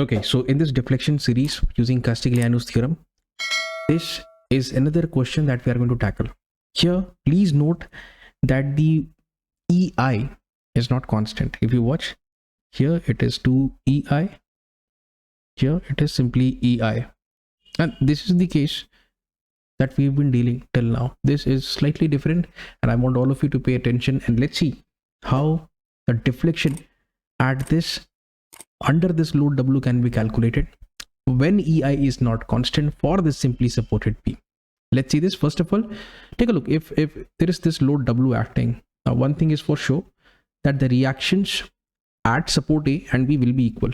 Okay, so in this deflection series using Castigliano's theorem, this is another question that we are going to tackle. Here, please note that the EI is not constant. If you watch, here it is 2EI, here it is simply EI. And this is the case that we've been dealing till now. This is slightly different, and I want all of you to pay attention and let's see how the deflection at this under this load W can be calculated when EI is not constant for this simply supported beam. Let's see this. First of all, take a look. If there is this load W acting, now one thing is for sure, that the reactions at support A and B will be equal.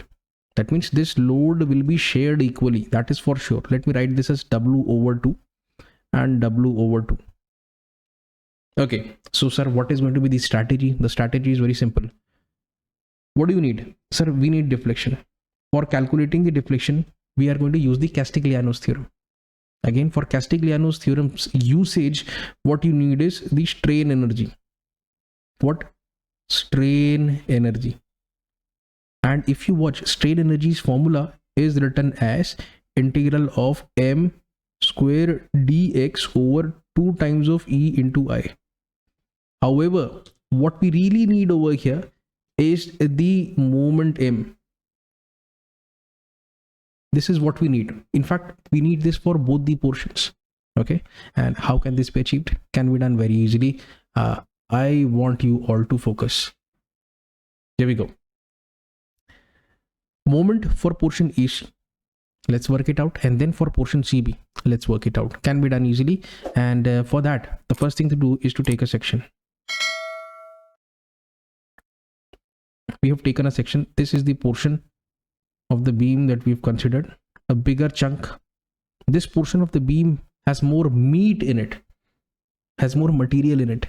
That means this load will be shared equally. That is for sure. Let me write this as W over 2 and W over 2. Okay, so sir, what is going to be the strategy? The strategy is very simple. What do you need? Sir, we need deflection. For calculating the deflection, we are going to use the Castigliano's theorem. Again, for Castigliano's theorem's usage, what you need is the strain energy. What? Strain energy. And if you watch, strain energy's formula is written as integral of m square dx over 2 times of E into I. However, what we really need over here is the moment m. This is what we need. In fact, we need this for both the portions. Okay, and how can this be achieved? Can be done very easily. I want you all to focus. Here we go. Moment for portion AC, let's work it out, and then for portion CB, let's work it out. Can be done easily, and for that, the first thing to do is to take a section. We have taken a section. This is the portion of the beam that we've considered, a bigger chunk. This portion of the beam has more meat in it, has more material in it.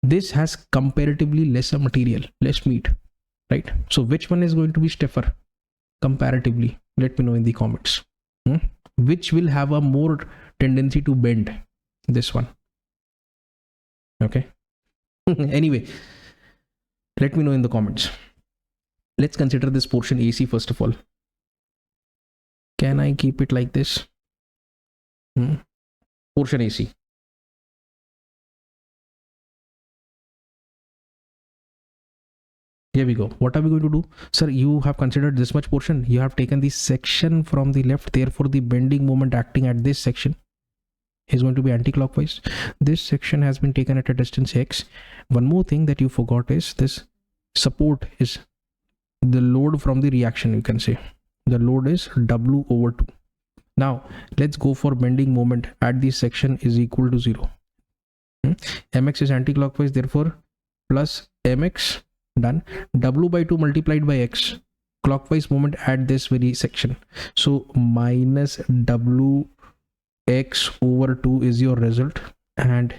This has comparatively lesser material, less meat, right? So which one is going to be stiffer comparatively? Let me know in the comments. Which will have a more tendency to bend? This one. Okay. Anyway, let me know in the comments. Let's consider this portion AC first of all. Can I keep it like this? Portion AC. Here we go. What are we going to do? Sir, you have considered this much portion. You have taken the section from the left. Therefore, the bending moment acting at this section is going to be anti-clockwise. This section has been taken at a distance x. One more thing that you forgot is this support is the load from the reaction. You can say the load is W over 2. Now, let's go for bending moment at this section is equal to 0. Mx is anti-clockwise. Therefore, plus Mx. Done. W by 2 multiplied by x, clockwise moment at this very section. So minus W x over 2 is your result. And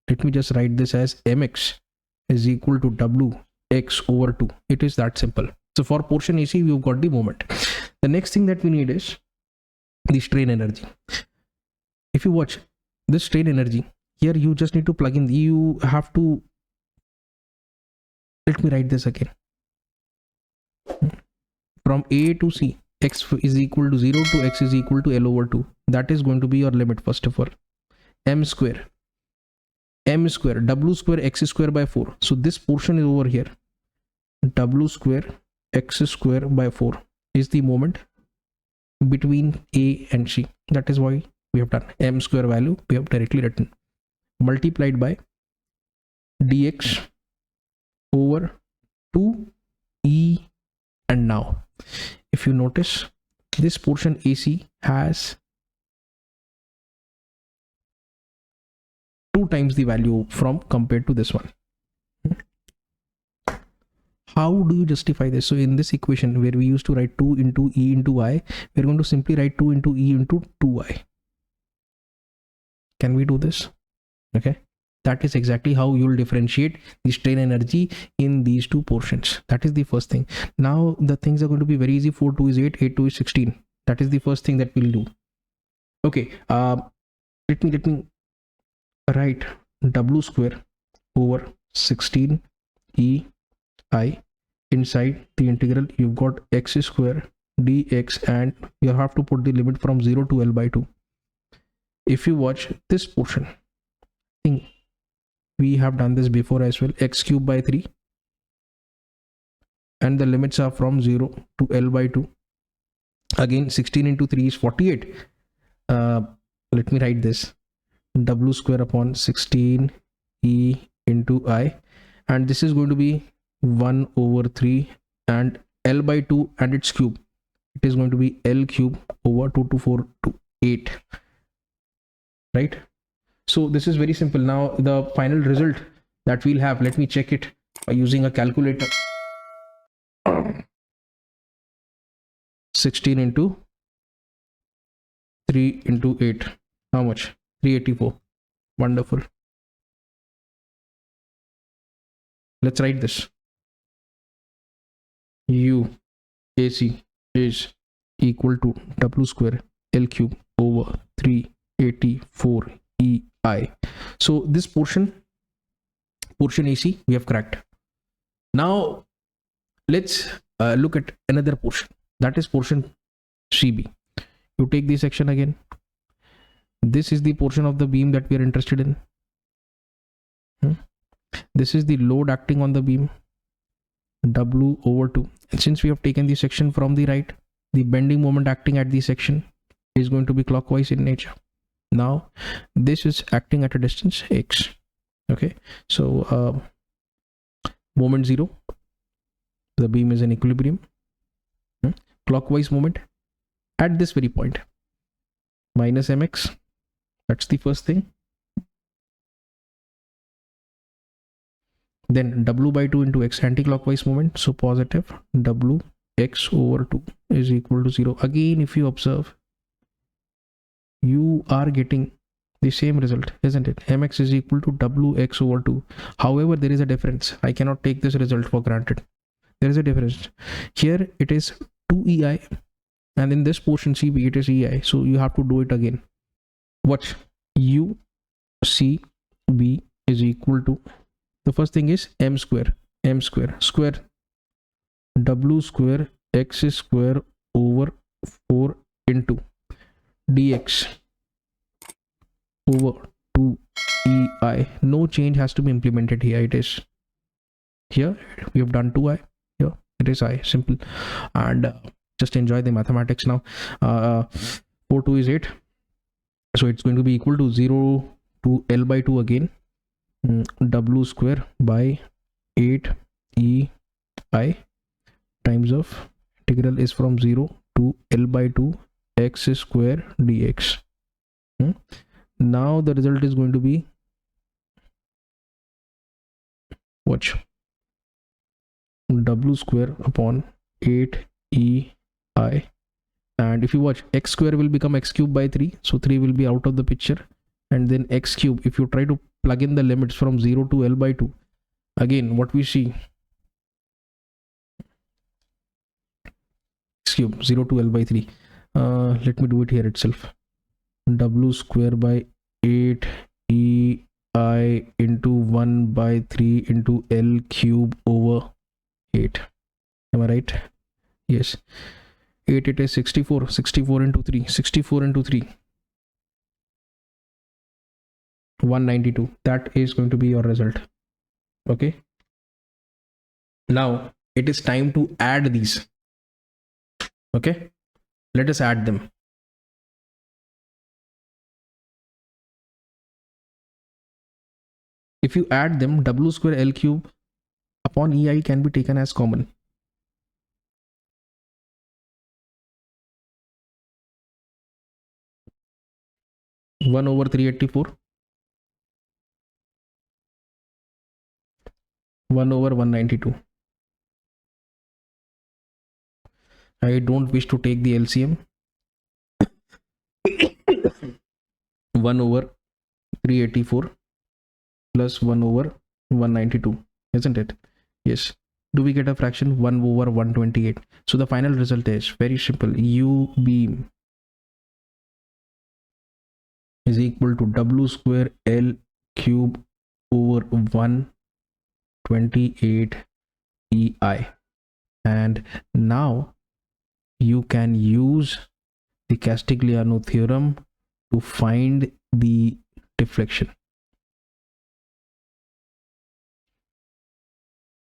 let me just write this as Mx is equal to W x over 2. It is that simple. So for portion AC, we've got the moment. The next thing that we need is the strain energy. If you watch this strain energy, here you just need to plug in. You have to, let me write this again. From A to C, x is equal to 0 to x is equal to L over 2. That is going to be your limit first of all. M square, W square, x square by 4. So this portion is over here. W square, x square by 4 is the moment between A and C. That is why we have done M square value. We have directly written multiplied by dx over 2E. And now if you notice, this portion AC has 2 times the value from compared to this one. How do you justify this? So in this equation where we used to write 2 into E into I, we're going to simply write 2 into E into 2I. Can we do this? Okay. That is exactly how you will differentiate the strain energy in these two portions. That is the first thing. Now the things are going to be very easy. 4 2 is 8, 8 2 is 16. That is the first thing that we'll do. Okay, let me write W square over 16 E I inside the integral you've got x square dx, and you have to put the limit from 0 to L by 2. If you watch this portion, I think we have done this before as well, x cube by 3, and the limits are from 0 to L by 2. Again, 16 into 3 is 48. Let me write this, w square upon 16 e into I, and this is going to be 1 over 3, and L by 2 and its cube, it is going to be L cube over 2 to 4 to 8, right? So this is very simple. Now the final result that we'll have, let me check it by using a calculator. 16 into 3 into 8, how much? 384. Wonderful. Let's write this. U AC is equal to w square L cube over 384 EI. So this portion AC we have cracked. Now let's look at another portion, that is portion CB. You take this section again. This is the portion of the beam that we are interested in. This is the load acting on the beam, W over 2. And since we have taken the section from the right, the bending moment acting at the section is going to be clockwise in nature. Now this is acting at a distance x. Okay, so moment 0, the beam is in equilibrium. Clockwise moment at this very point, minus mx, that's the first thing. Then w by 2 into x, anti-clockwise moment, so positive, w x over 2 is equal to 0. Again, if you observe, you are getting the same result, isn't it? Mx is equal to wx over 2. However, there is a difference. I cannot take this result for granted. There is a difference. Here it is 2ei, and in this portion CB it is ei. So you have to do it again. Watch. U C B is equal to, the first thing is m square square w square x square over 4 into dx over 2 ei. No change has to be implemented here. It is here we have done 2i, here it is I, simple. And just enjoy the mathematics now. 4 2 is 8, so it's going to be equal to 0 to L by 2 again, w square by 8 e I times of integral is from 0 to L by 2 x square dx. Now the result is going to be, watch, w square upon 8 e I, and if you watch, x square will become x cube by 3, so 3 will be out of the picture, and then x cube, if you try to plug in the limits from 0 to L by 2, again what we see, x cube 0 to L by 3, let me do it here itself, w square by 8 e I into 1 by 3 into L cube over 8. Am I right? Yes. 8 it is 64 into 3, 64 into 3, 192. That is going to be your result. Okay, now it is time to add these. Okay, let us add them. If you add them, w square L cube upon ei can be taken as common. One over 384, 1 over 192. I don't wish to take the LCM. 1 over 384 plus 1 over 192, isn't it? Yes. Do we get a fraction? 1 over 128. So the final result is very simple. U beam is equal to w square L cube over 128 EI. And now you can use the Castigliano theorem to find the deflection.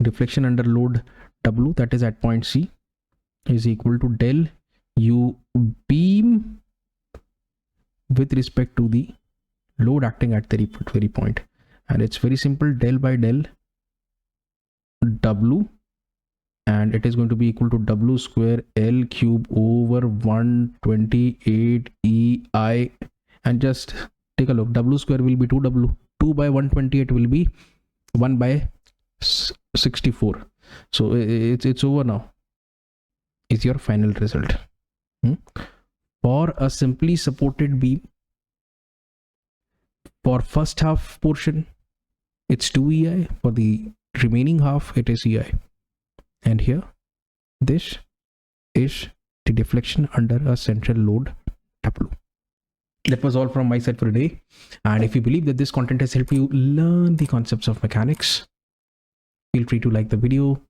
Deflection under load W, that is at point C, is equal to del U beam with respect to the load acting at the very point. And it's very simple, del by del W, and it is going to be equal to W square L cube over 128 EI. And just take a look, W square will be 2W, 2 by 128 will be 1 by 64. So it's over now. Is your final result. For a simply supported beam, for first half portion it's 2 EI, for the remaining half it is EI. And here this is the deflection under a central load W. That was all from my side for today, and if you believe that this content has helped you learn the concepts of mechanics, feel free to like the video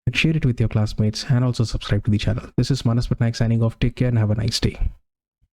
and share it with your classmates, and also subscribe to the channel. This is Manas Patnaik signing off. Take care and have a nice day.